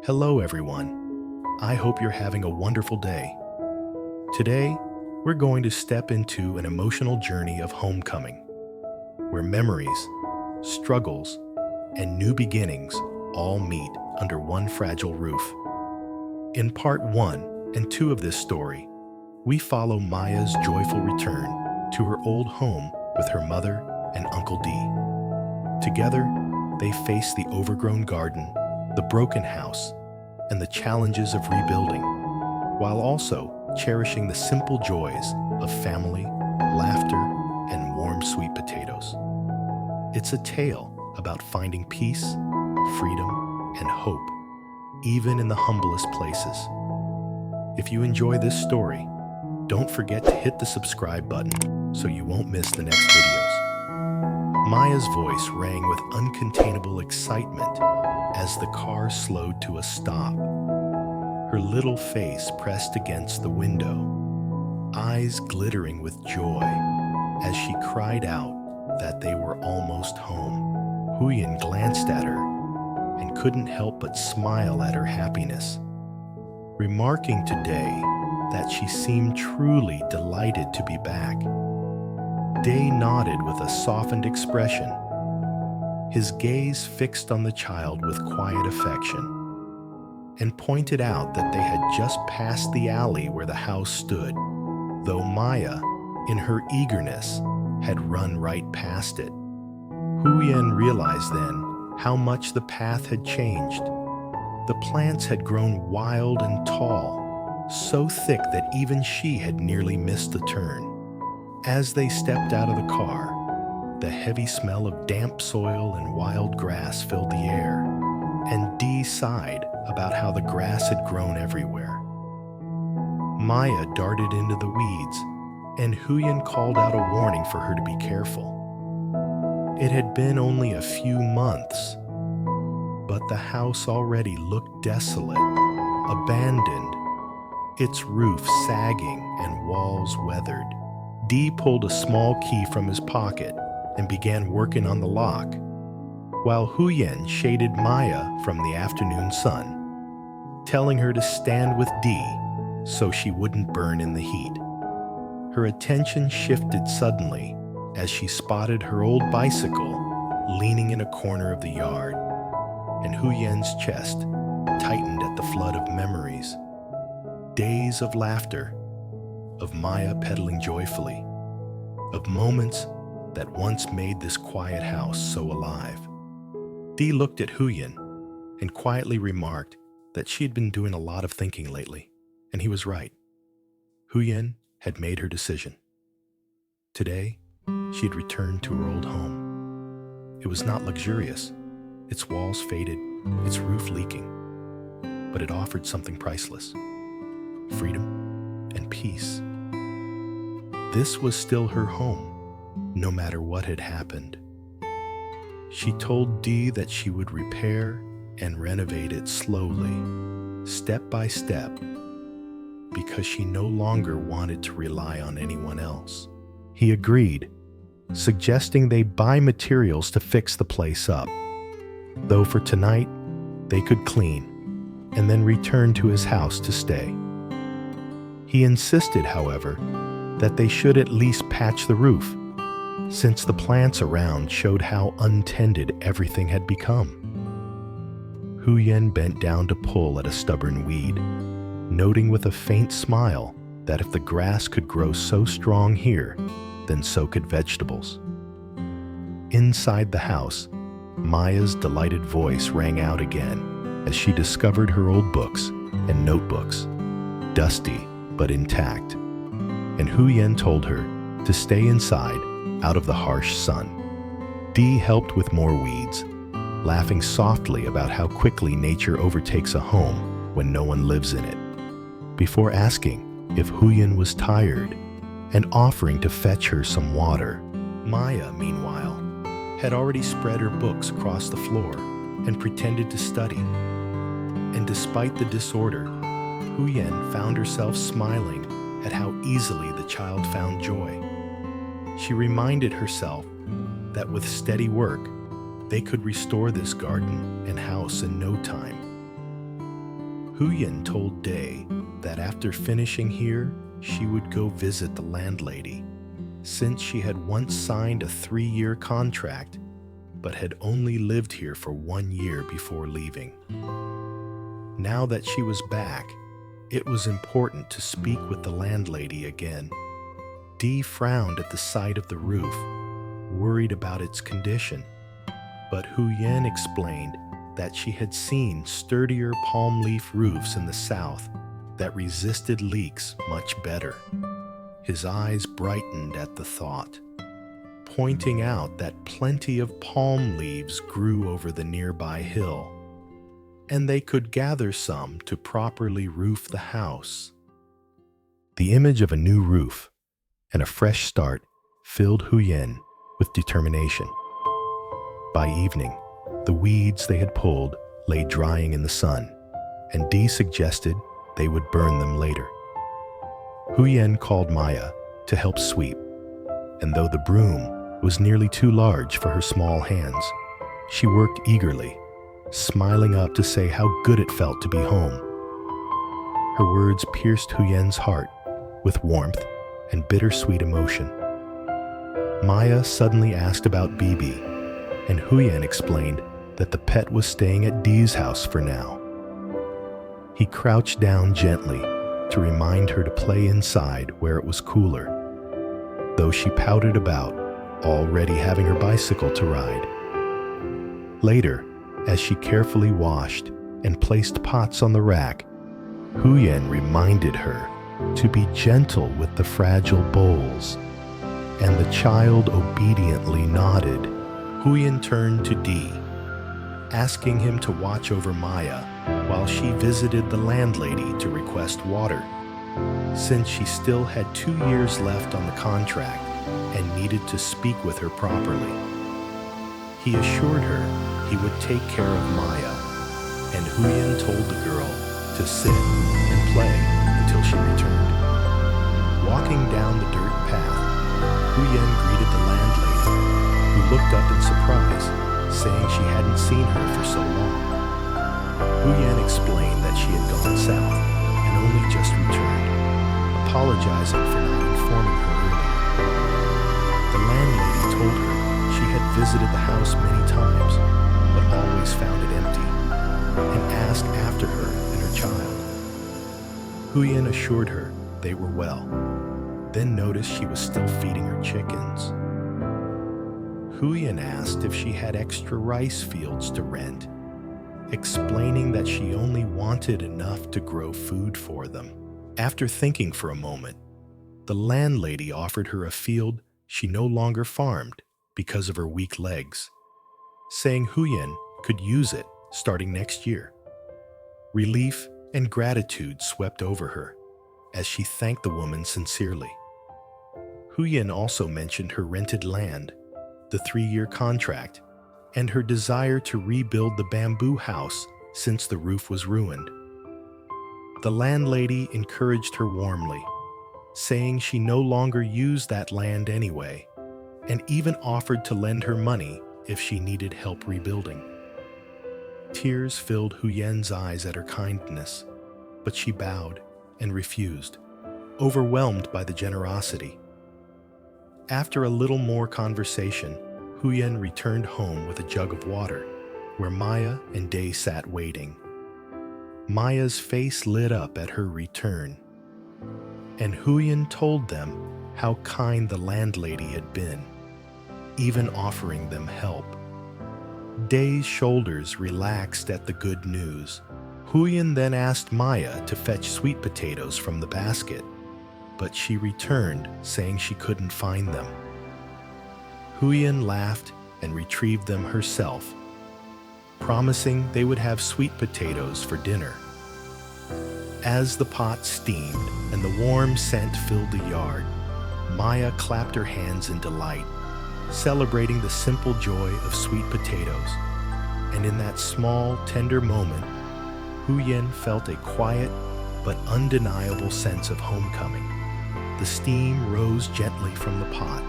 Hello, everyone. I hope you're having a wonderful day. Today, we're going to step into an emotional journey of homecoming, where memories, struggles, and new beginnings all meet under one fragile roof. In part 1 and 2 of this story, we follow Maya's joyful return to her old home with her mother and Uncle D. Together, they face the overgrown garden, the broken house, and the challenges of rebuilding, while also cherishing the simple joys of family, laughter, and warm sweet potatoes. It's a tale about finding peace, freedom, and hope, even in the humblest places. If you enjoy this story, don't forget to hit the subscribe button so you won't miss the next videos. Maya's voice rang with uncontainable excitement as the car slowed to a stop. Her little face pressed against the window, eyes glittering with joy as she cried out that they were almost home. Huyen glanced at her and couldn't help but smile at her happiness, remarking today that she seemed truly delighted to be back. Day nodded with a softened expression, his gaze fixed on the child with quiet affection, and pointed out that they had just passed the alley where the house stood, though Maya, in her eagerness, had run right past it. Huyen realized then how much the path had changed. The plants had grown wild and tall, so thick that even she had nearly missed the turn. As they stepped out of the car, the heavy smell of damp soil and wild grass filled the air, and Dee sighed about how the grass had grown everywhere. Maya darted into the weeds, and Huyen called out a warning for her to be careful. It had been only a few months, but the house already looked desolate, abandoned, its roof sagging and walls weathered. Dee pulled a small key from his pocket and began working on the lock, while Huyen shaded Maya from the afternoon sun, telling her to stand with Dee so she wouldn't burn in the heat. Her attention shifted suddenly as she spotted her old bicycle leaning in a corner of the yard, and Huyen's chest tightened at the flood of memories. Days of laughter, of Maya pedaling joyfully, of moments that once made this quiet house so alive. Dee looked at Huyen and quietly remarked that she had been doing a lot of thinking lately, and he was right. Huyen had made her decision. Today, she had returned to her old home. It was not luxurious, its walls faded, its roof leaking, but it offered something priceless: freedom and peace. This was still her home, no matter what had happened. She told Dee that she would repair and renovate it slowly, step by step, because she no longer wanted to rely on anyone else. He agreed, suggesting they buy materials to fix the place up, though for tonight they could clean and then return to his house to stay. He insisted, however, that they should at least patch the roof, since the plants around showed how untended everything had become. Huyen bent down to pull at a stubborn weed, noting with a faint smile that if the grass could grow so strong here, then so could vegetables. Inside the house, Maya's delighted voice rang out again as she discovered her old books and notebooks, dusty but intact, and Huyen told her to stay inside out of the harsh sun. Dee helped with more weeds, laughing softly about how quickly nature overtakes a home when no one lives in it, before asking if Huyen was tired and offering to fetch her some water. Maya, meanwhile, had already spread her books across the floor and pretended to study. And despite the disorder, Huyen found herself smiling at how easily the child found joy. She reminded herself that with steady work, they could restore this garden and house in no time. Huyen told Day that after finishing here, she would go visit the landlady, since she had once signed a 3-year contract, but had only lived here for 1 year before leaving. Now that she was back, it was important to speak with the landlady again. Dee frowned at the sight of the roof, worried about its condition, but Huyen explained that she had seen sturdier palm leaf roofs in the south that resisted leaks much better. His eyes brightened at the thought, pointing out that plenty of palm leaves grew over the nearby hill, and they could gather some to properly roof the house. The image of a new roof and a fresh start filled Huyen with determination. By evening, the weeds they had pulled lay drying in the sun, and Dee suggested they would burn them later. Huyen called Maya to help sweep, and though the broom was nearly too large for her small hands, she worked eagerly, smiling up to say how good it felt to be home. Her words pierced Huyen's heart with warmth and bittersweet emotion. Maya suddenly asked about Bibi, and Huyen explained that the pet was staying at Dee's house for now. He crouched down gently to remind her to play inside where it was cooler, though she pouted about, already having her bicycle to ride. Later, as she carefully washed and placed pots on the rack, Huyen reminded her to be gentle with the fragile bowls, and the child obediently nodded. Huyen turned to Dee, asking him to watch over Maya while she visited the landlady to request water, since she still had 2 years left on the contract and needed to speak with her properly. He assured her he would take care of Maya, and Huyen told the girl to sit and play until she returned. Walking down the dirt path, Huyen greeted the landlady, who looked up in surprise, saying she hadn't seen her for so long. Huyen explained that she had gone south and only just returned, apologizing for not informing her earlier. The landlady told her she had visited the house many times, but always found it empty, and asked after her and her child. Huyen assured her they were well, then noticed she was still feeding her chickens. Huyen asked if she had extra rice fields to rent, explaining that she only wanted enough to grow food for them. After thinking for a moment, the landlady offered her a field she no longer farmed because of her weak legs, saying Huyen could use it starting next year. Relief and gratitude swept over her as she thanked the woman sincerely. Huyen also mentioned her rented land, the 3-year contract, and her desire to rebuild the bamboo house since the roof was ruined. The landlady encouraged her warmly, saying she no longer used that land anyway, and even offered to lend her money if she needed help rebuilding. Tears filled Huyen's eyes at her kindness, but she bowed and refused, overwhelmed by the generosity. After a little more conversation, Huyen returned home with a jug of water, where Maya and Day sat waiting. Maya's face lit up at her return, and Huyen told them how kind the landlady had been, even offering them help. Day's shoulders relaxed at the good news. Huyen then asked Maya to fetch sweet potatoes from the basket, but she returned saying she couldn't find them. Huyen laughed and retrieved them herself, promising they would have sweet potatoes for dinner. As the pot steamed and the warm scent filled the yard, Maya clapped her hands in delight, celebrating the simple joy of sweet potatoes. And in that small, tender moment, Huyen felt a quiet but undeniable sense of homecoming. The steam rose gently from the pot,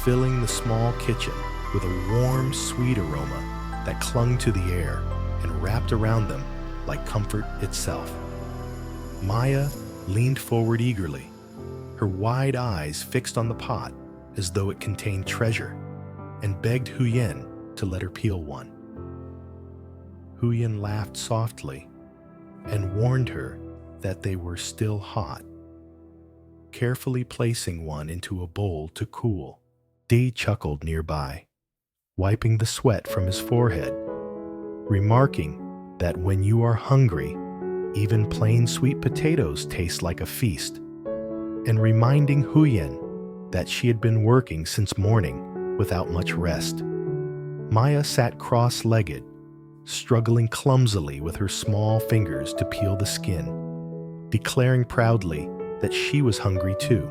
filling the small kitchen with a warm, sweet aroma that clung to the air and wrapped around them like comfort itself. Maya leaned forward eagerly, her wide eyes fixed on the pot as though it contained treasure, and begged Huyen to let her peel one. Huyen laughed softly and warned her that they were still hot. Carefully placing one into a bowl to cool, Diep chuckled nearby, wiping the sweat from his forehead, remarking that when you are hungry, even plain sweet potatoes taste like a feast, and reminding Huyen that she had been working since morning without much rest. Maya sat cross-legged, struggling clumsily with her small fingers to peel the skin, declaring proudly that she was hungry too.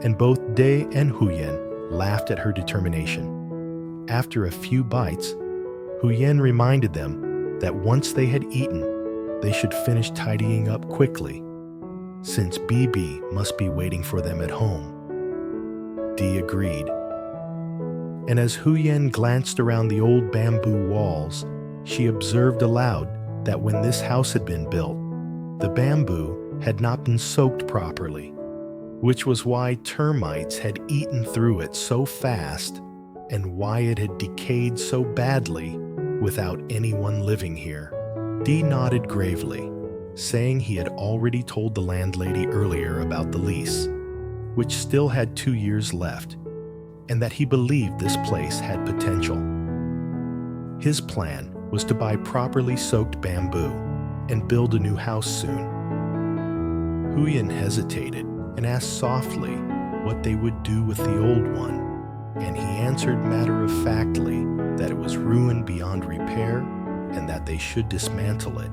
And both Diep and Huyen laughed at her determination. After a few bites, Huyen reminded them that once they had eaten, they should finish tidying up quickly, since Bibi must be waiting for them at home. Diep agreed. And as Huyen glanced around the old bamboo walls, she observed aloud that when this house had been built, the bamboo had not been soaked properly, which was why termites had eaten through it so fast and why it had decayed so badly without anyone living here. Diep nodded gravely, saying he had already told the landlady earlier about the lease, which still had 2 years left, and that he believed this place had potential. His plan was to buy properly soaked bamboo and build a new house soon. Huyen hesitated and asked softly what they would do with the old one, and he answered matter-of-factly that it was ruined beyond repair and that they should dismantle it,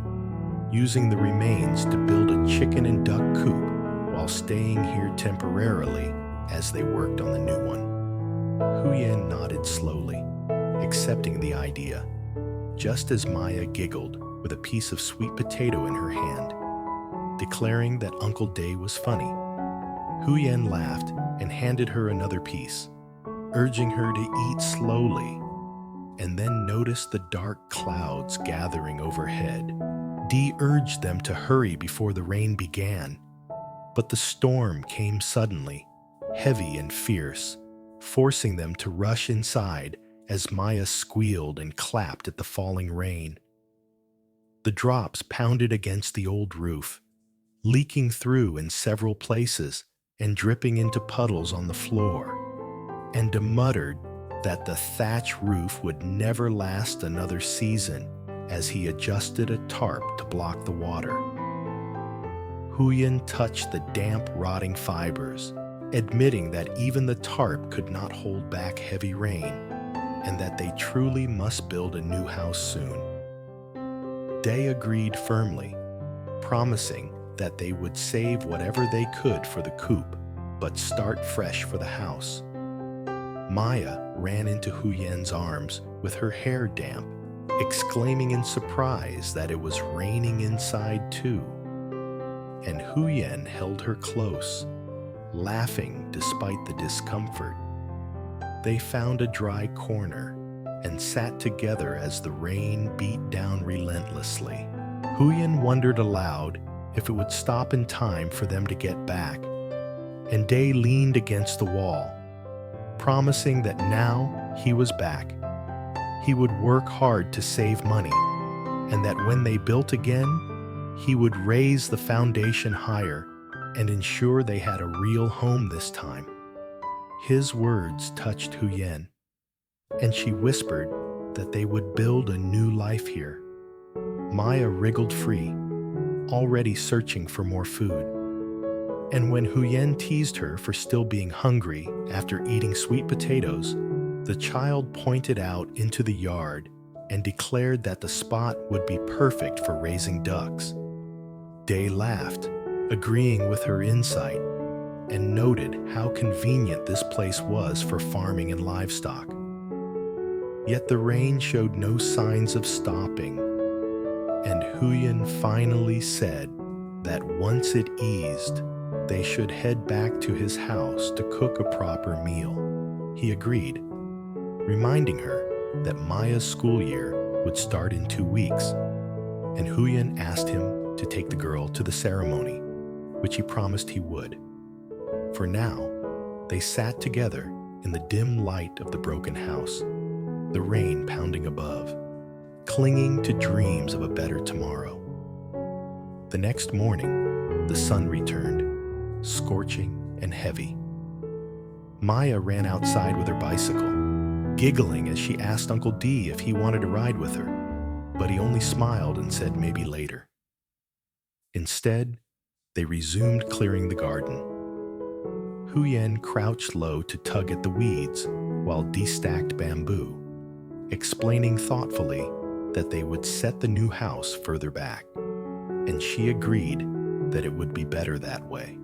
using the remains to build a chicken and duck coop while staying here temporarily as they worked on the new one. Huyen nodded slowly, accepting the idea, just as Maya giggled with a piece of sweet potato in her hand, declaring that Uncle Diep was funny. Huyen laughed and handed her another piece, urging her to eat slowly, and then noticed the dark clouds gathering overhead. Diep urged them to hurry before the rain began, but the storm came suddenly, heavy and fierce, forcing them to rush inside as Maya squealed and clapped at the falling rain. The drops pounded against the old roof, leaking through in several places and dripping into puddles on the floor, and Diep muttered that the thatch roof would never last another season as he adjusted a tarp to block the water. Huyen touched the damp, rotting fibers, admitting that even the tarp could not hold back heavy rain, and that they truly must build a new house soon. Diep agreed firmly, promising that they would save whatever they could for the coop, but start fresh for the house. Maya ran into Huyen's arms with her hair damp, exclaiming in surprise that it was raining inside too. And Huyen held her close, laughing despite the discomfort. They found a dry corner and sat together as the rain beat down relentlessly. Huyen wondered aloud if it would stop in time for them to get back, and Diep leaned against the wall, promising that now he was back, he would work hard to save money, and that when they built again, he would raise the foundation higher and ensure they had a real home this time. His words touched Huyen, and she whispered that they would build a new life here. Maya wriggled free, already searching for more food. And when Huyen teased her for still being hungry after eating sweet potatoes, the child pointed out into the yard and declared that the spot would be perfect for raising ducks. Diep laughed, agreeing with her insight, and noted how convenient this place was for farming and livestock. Yet the rain showed no signs of stopping, and Huyen finally said that once it eased, they should head back to his house to cook a proper meal. He agreed, reminding her that Maya's school year would start in 2 weeks. and Huyen asked him to take the girl to the ceremony, which he promised he would. For now, they sat together in the dim light of the broken house, the rain pounding above, clinging to dreams of a better tomorrow. The next morning, the sun returned, scorching and heavy. Maya ran outside with her bicycle, giggling as she asked Uncle D if he wanted to ride with her, but he only smiled and said maybe later. Instead, they resumed clearing the garden. Huyen crouched low to tug at the weeds while destacked bamboo, explaining thoughtfully that they would set the new house further back, and she agreed that it would be better that way.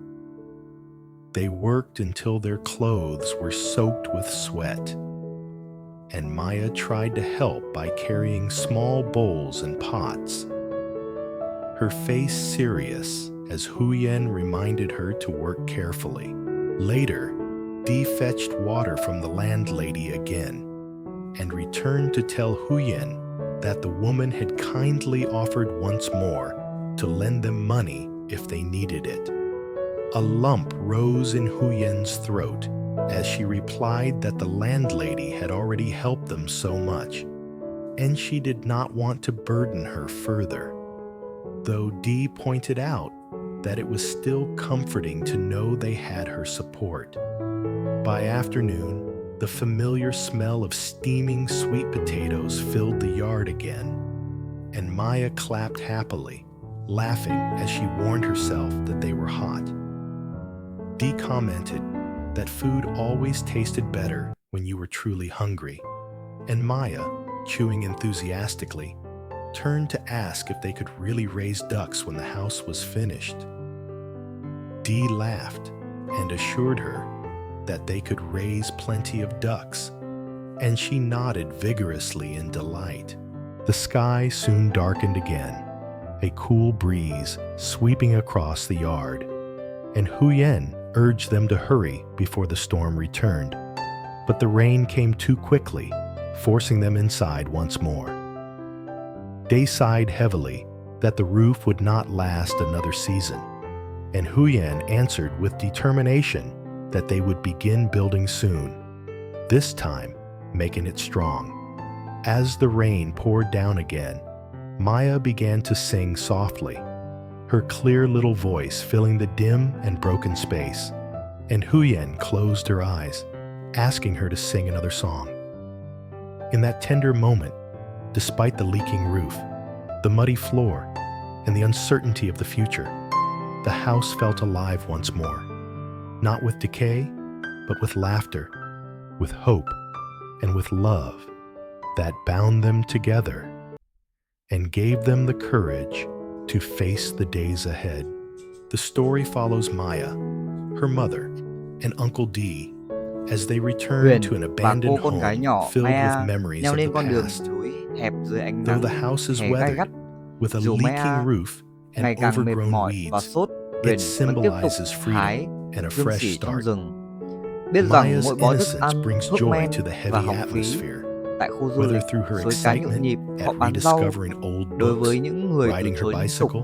They worked until their clothes were soaked with sweat, and Maya tried to help by carrying small bowls and pots. Her face serious as Huyen reminded her to work carefully. Later, Dee fetched water from the landlady again and returned to tell Huyen that the woman had kindly offered once more to lend them money if they needed it. A lump rose in Huyen's throat as she replied that the landlady had already helped them so much, and she did not want to burden her further, though Dee pointed out that it was still comforting to know they had her support. By afternoon, the familiar smell of steaming sweet potatoes filled the yard again, and Maya clapped happily, laughing as she warned herself that they were hot. Dee commented that food always tasted better when you were truly hungry, and Maya, chewing enthusiastically, turned to ask if they could really raise ducks when the house was finished. Dee laughed and assured her that they could raise plenty of ducks, and she nodded vigorously in delight. The sky soon darkened again, a cool breeze sweeping across the yard, and Huyen urged them to hurry before the storm returned, but the rain came too quickly, forcing them inside once more. They sighed heavily that the roof would not last another season, and Huyen answered with determination that they would begin building soon, this time making it strong. As the rain poured down again, Maya began to sing softly, her clear little voice filling the dim and broken space, and Huyen closed her eyes, asking her to sing another song. In that tender moment, despite the leaking roof, the muddy floor, and the uncertainty of the future, the house felt alive once more, not with decay, but with laughter, with hope, and with love that bound them together and gave them the courage to face the days ahead. The story follows Maya, her mother, and Uncle D as they return Huyền to an và abandoned cô con gái home nhỏ filled Maya with memories leo of lên the con đường past. núi hẹp dưới ánh Though nắng the house is hè gai weathered, gắt, with a dù leaking Maya roof and ngày càng mệt overgrown mỏi và weeds, sốt, it Huyền vẫn tiếp tục symbolizes hái freedom and a dương fresh sỉ trong start. rừng, biết rằng Maya's mỗi bó thức innocence ăn, brings thuốc joy men to the và heavy hỏng phí. atmosphere, Tại khu du whether lịch through her suối cá nhộn excitement nhịp, họ at bán rau rediscovering old đối books, với những người từ riding her chối những tục. bicycle,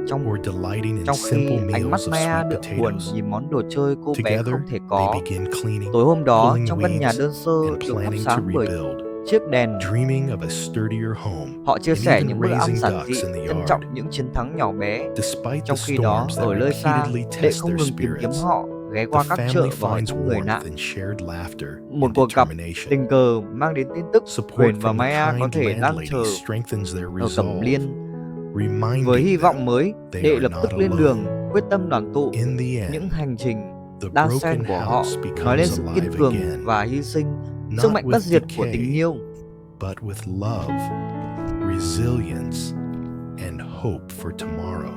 Trong or delighting in trong simple khi ánh mắt meals of Maya sweet đượm buồn potatoes. nhìn món đồ chơi cô bé Together, không thể they có. begin cleaning, Tối hôm đó, pulling trong căn nhà weeds, đơn sơ and được thắp planning to sáng bởi rebuild, chiếc đèn, dreaming of a sturdier home, họ chia and sẻ even những bữa ăn raising giản ducks dị, in the trân yard. trọng những chiến thắng nhỏ bé. Despite Trong the khi đó, storms that ở nơi xa, repeatedly đệ test không their ngừng tìm kiếm spirits, họ, ghé the qua các chợ family và hỏi finds thăm người warmth nạn. in shared laughter Một and cuộc gặp determination. tình cờ mang đến tin tức Support Huyền và from the Maya có kind thể đang landlady chờ strengthens their ở Cẩm resolve, Liên với reminding hy vọng them mới they để are lập not tức lên đường, alone. quyết tâm đoàn tụ. In the Những end, hành trình the đan broken xen của họ house nói lên becomes sự kiên alive cường again, và hy sinh, sức not mạnh bất with diệt của tình decay, yêu. but with love, resilience, and hope for tomorrow.